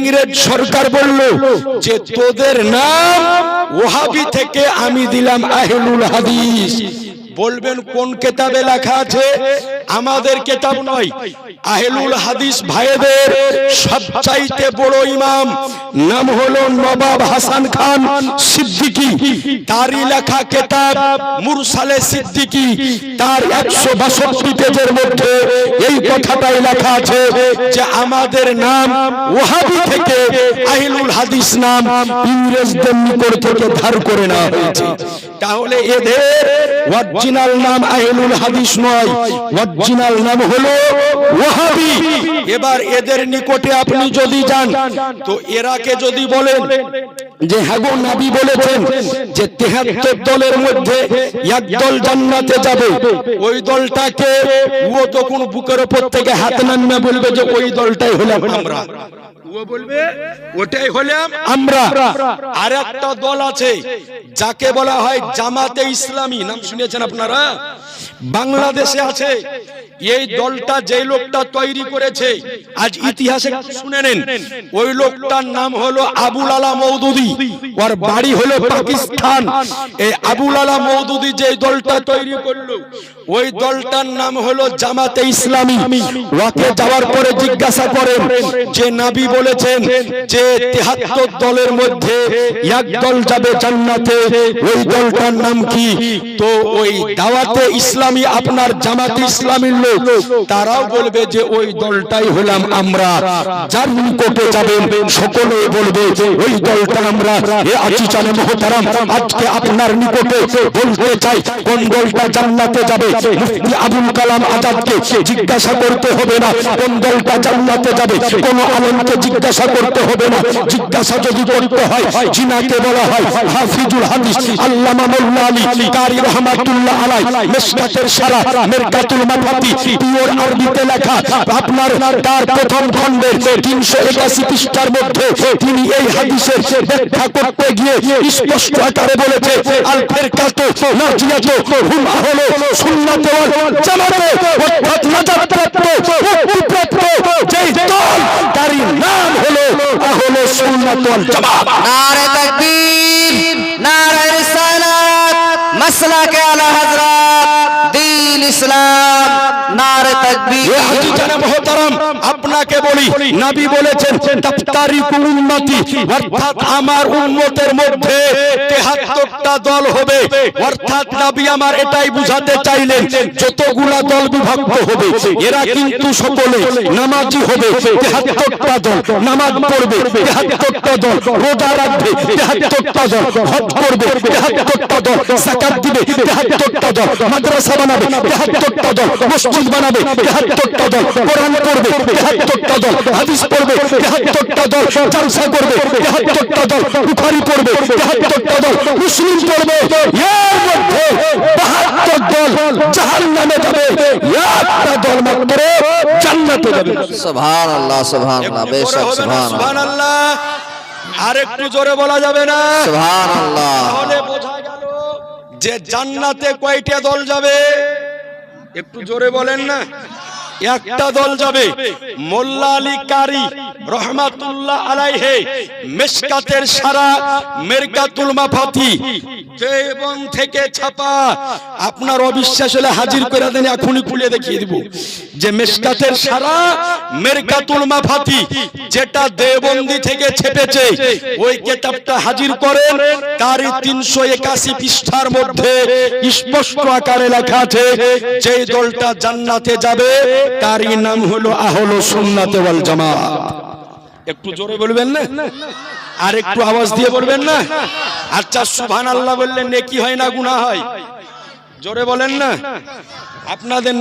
ইংরেজ সরকার বলল যে তোদের নাম ওহাবি থেকে আমি দিলাম আহলুল হাদিস। বলবেন কোন কিতাবে লেখা আছে? আমাদের কিতাব নয়, আহলুল হাদিস ভাইদের সবচাইতে বড় ইমাম নাম হলো নবাব হাসান খান সিদ্দিকী, তারই লেখা কিতাব মুরসালে সিদ্দিকী, তার 162 পেজের মধ্যে এই কথাটাই লেখা আছে যে আমাদের নাম ওহাবি থেকে আহলুল হাদিস নাম ইংরেজদের নিকট থেকে ধার করে নেওয়া হয়েছে। তাহলে এদের অরিজিনাল নাম আহলুল হাদিস নয়, অরিজিনাল নাম হলো ওহাবি। এবার এদের নিকটে আপনি যদি যান তো এরাকে যদি বলেন যে হ্যাঁ গো নবী বলেছেন যে 73 দলের মধ্যে এক দল জান্নাতে যাবে, ওই দলটাকে ও তখন বুকের উপর থেকে হাত নামিয়ে বলবে যে ওই দলটাই হলাম আমরা, ও বলবে ওটাই হলাম আমরা। আর একটা দল আছে যাকে বলা হয় জামাতে ইসলামী, নাম শুনেছেন আপনারা? বাংলাদেশে আছে। এই দলটা যে লোকটা তৈরি করেছে আজ ইতিহাসে শুনে নেন, ওই লোকটার নাম হলো আবুল আলা মওদুদী, ওর বাড়ি হলো পাকিস্তান। এই আবুল আলা মওদুদী যে দলটা তৈরি করলো ওই দলটার নাম হলো জামাতে ইসলামী। ওকে যাওয়ার পরে জিজ্ঞাসা করেন যে নবী বলেছেন যে 73 দলের মধ্যে এক দল যাবে জান্নাতে, ওই দলটার নাম কি? তো ওই দাওয়াতে ইসলামী আপনার জামাতে ইসলামীর লোক তারাও বলবে যে ওই দলটাই হলাম আমরা। যার নিকটে যাবেন সকলে বলবে ওই দলটা আমরা। এ আজিজানে মুহতারাম, আজকে আপনার নিকটে বলতে চাই কোন দলটা জান্নাতে যাবে। মুফতি আবুল কালাম আজাদকে জিজ্ঞাসা করতে হবে না কোন দলটা জান্নাতে যাবে, কোন আলেমকে জিজ্ঞাসা করতে হবে না। জিজ্ঞাসা যদি করতে হয় জিনাকে বলা হয় হাফিজুল হাদিস আল্লামা মোল্লা আলী কারি রহমাতুল্লাহ আলাইহি মিশকাতের সারা মিরকাতুল মাফাতি পিওর আরবিতে লেখা আপনার তার প্রথম খণ্ডের 381 পৃষ্ঠার মধ্যে তিনি এই হাদিসের ব্যাখ্যা করতে গিয়ে স্পষ্ট আকারে বলেছে আল ফিরকাতু নাজিয়াতু হুম আহলু সুন্নাত ওয়াল জামাতে, অর্থাৎ নাজাতপ্রাপ্ত মুক্তিপ্রাপ্ত যেই দল তারই নাম হলো আহলু সুন্নাত ওয়াল জামাত। নারে তাকবীর, নারে রিসালাত, মাসলাকে আলা হযরত দ্বীন ইসলাম, নারে তাকবীর। এ আজিজানে মুহতারাম, আপনাকে বলি নবী বলেছেন তাফতারিকু উম্মতি, অর্থাৎ আমার উম্মতের মধ্যে 73টা দল হবে। অর্থাৎ নবী আমার এটাই বুঝাতে চাইলেন যতগুলা দল বিভক্ত হবে এরা কিন্তু সকলে নামাজি হবে। 73টা দল নামাজ পড়বে, 73টা দল রোজা রাখবে, 73টা দল হজ করবে, 73টা দল যাকাত দিবে, 73টা দল মাদ্রাসা বানাবে, 73টা দল মসজিদ বানাবে, 73টা দল কোরআন পড়বে, 73টা দল হাদিস পড়বে, 73টা দল জালসা করবে, 73টা দল বুখারী পড়বে, 73টা দল মুসলিম পড়বে। এর মধ্যে 72 দল জাহান্নামে যাবে, একটা দল মাত্র জান্নাতে যাবে। সুবহানাল্লাহ, সুবহানাল্লাহ, বেশক সুবহানাল্লাহ, সুবহানাল্লাহ। আর একটু জোরে বলা যাবে না? সুবহানাল্লাহ। তাহলে বোঝা গেল যে জান্নাতে কয়টা দল যাবে? একটু জোরে বলেন না। একটা দল যাবে মোল্লা আলী কারি রহমাতুল্লাহ আলাইহি মিশকাতের সারা মিরকাতুল মাফাতি দেবন থেকে ছাপা। আপনার অবিশ্বাস হলে হাজির করে দেন, এখনই খুলে দেখিয়ে দিব যে মিশকাতের সারা মিরকাতুল মাফাতি যেটা দেওবন্দি থেকে ছেপেছে ওই কিতাবটা হাজির করেন। তারই 381 পৃষ্ঠার মধ্যে স্পষ্ট আকারে লেখা আছে যে দলটা জান্নাতে যাবে তারই নাম হলো আহলু সুন্নাত ওয়াল জামাত। একটু জোরে বলবেন না? আর একটু আওয়াজ দিয়ে বলবেন না? আচ্ছা সুবহানাল্লাহ বললে নেকি হয় না গুনাহ হয়? জোরে বলেন না। আপনাদের